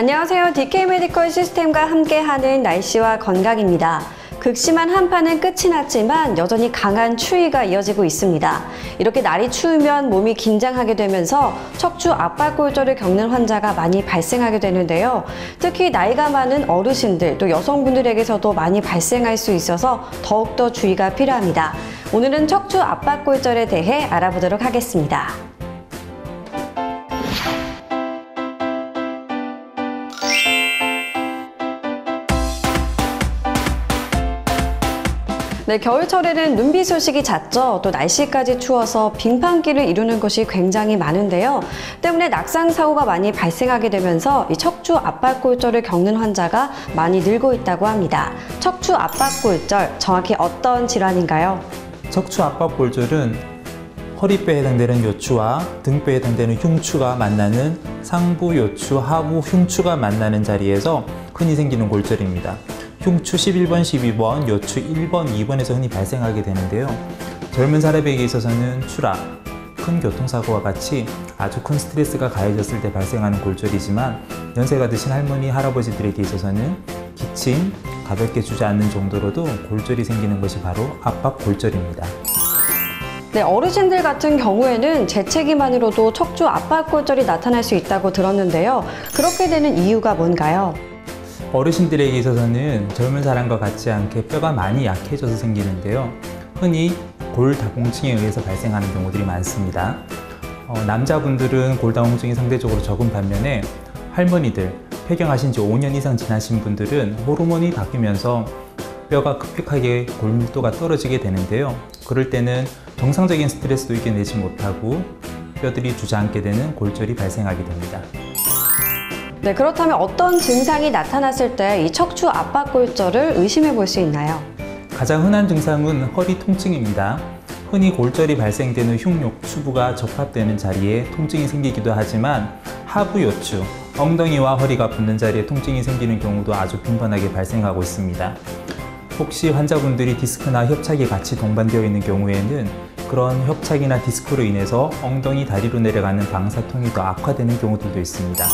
안녕하세요. DK 메디컬 시스템과 함께하는 날씨와 건강입니다. 극심한 한파는 끝이 났지만 여전히 강한 추위가 이어지고 있습니다. 이렇게 날이 추우면 몸이 긴장하게 되면서 척추 압박골절을 겪는 환자가 많이 발생하게 되는데요. 특히 나이가 많은 어르신들 또 여성분들에게서도 많이 발생할 수 있어서 더욱더 주의가 필요합니다. 오늘은 척추 압박골절에 대해 알아보도록 하겠습니다. 네, 겨울철에는 눈비 소식이 잦죠. 또 날씨까지 추워서 빙판길을 이루는 곳이 굉장히 많은데요. 때문에 낙상 사고가 많이 발생하게 되면서 이 척추 압박골절을 겪는 환자가 많이 늘고 있다고 합니다. 척추 압박골절, 정확히 어떤 질환인가요? 척추 압박골절은 허리뼈에 해당되는 요추와 등뼈에 해당되는 흉추가 만나는 상부 요추, 하부 흉추가 만나는 자리에서 흔히 생기는 골절입니다. 흉추 11번, 12번, 요추 1번, 2번에서 흔히 발생하게 되는데요. 젊은 사람에게 있어서는 추락, 큰 교통사고와 같이 아주 큰 스트레스가 가해졌을 때 발생하는 골절이지만 연세가 드신 할머니, 할아버지들에게 있어서는 기침, 가볍게 주저앉는 정도로도 골절이 생기는 것이 바로 압박골절입니다. 네, 어르신들 같은 경우에는 재채기만으로도 척추 압박골절이 나타날 수 있다고 들었는데요. 그렇게 되는 이유가 뭔가요? 어르신들에게 있어서는 젊은 사람과 같지 않게 뼈가 많이 약해져서 생기는데요. 흔히 골다공증에 의해서 발생하는 경우들이 많습니다. 남자분들은 골다공증이 상대적으로 적은 반면에 할머니들, 폐경하신 지 5년 이상 지나신 분들은 호르몬이 바뀌면서 뼈가 급격하게 골밀도가 떨어지게 되는데요. 그럴 때는 정상적인 스트레스도 이겨내지 못하고 뼈들이 주저앉게 되는 골절이 발생하게 됩니다. 네, 그렇다면 어떤 증상이 나타났을 때 이 척추 압박골절을 의심해 볼 수 있나요? 가장 흔한 증상은 허리 통증입니다. 흔히 골절이 발생되는 흉요추부가 접합되는 자리에 통증이 생기기도 하지만 하부 요추, 엉덩이와 허리가 붙는 자리에 통증이 생기는 경우도 아주 빈번하게 발생하고 있습니다. 혹시 환자분들이 디스크나 협착이 같이 동반되어 있는 경우에는 그런 협착이나 디스크로 인해서 엉덩이, 다리로 내려가는 방사통이 더 악화되는 경우들도 있습니다.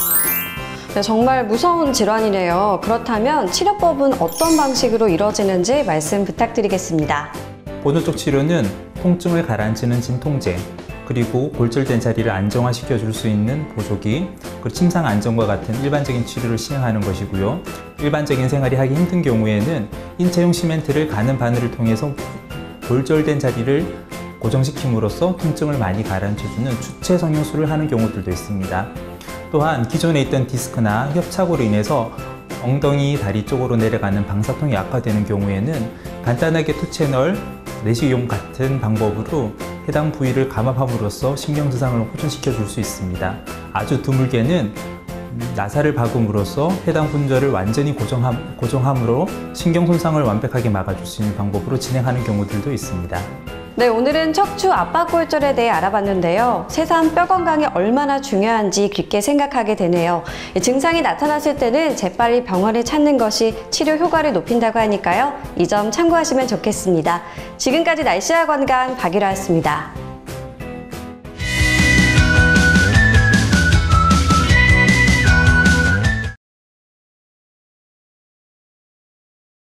네, 정말 무서운 질환이네요. 그렇다면 치료법은 어떤 방식으로 이루어지는지 말씀 부탁드리겠습니다. 본효적 치료는 통증을 가라앉히는 진통제, 그리고 골절된 자리를 안정화시켜 줄 수 있는 보조기, 그리고 침상 안정과 같은 일반적인 치료를 시행하는 것이고요. 일반적인 생활이 하기 힘든 경우에는 인체용 시멘트를 가는 바늘을 통해서 골절된 자리를 고정시킴으로써 통증을 많이 가라앉혀주는 주체 성형술을 하는 경우들도 있습니다. 또한 기존에 있던 디스크나 협착으로 인해서 엉덩이, 다리 쪽으로 내려가는 방사통이 악화되는 경우에는 간단하게 투채널, 내시용 같은 방법으로 해당 부위를 감압함으로써 신경증상을 호전시켜 줄 수 있습니다. 아주 드물게는 나사를 박음으로써 해당 분절을 완전히 고정함으로 신경손상을 완벽하게 막아줄 수 있는 방법으로 진행하는 경우들도 있습니다. 네, 오늘은 척추 압박골절에 대해 알아봤는데요. 새삼 뼈 건강이 얼마나 중요한지 깊게 생각하게 되네요. 증상이 나타났을 때는 재빨리 병원을 찾는 것이 치료 효과를 높인다고 하니까요. 이 점 참고하시면 좋겠습니다. 지금까지 날씨와 건강 박유라였습니다.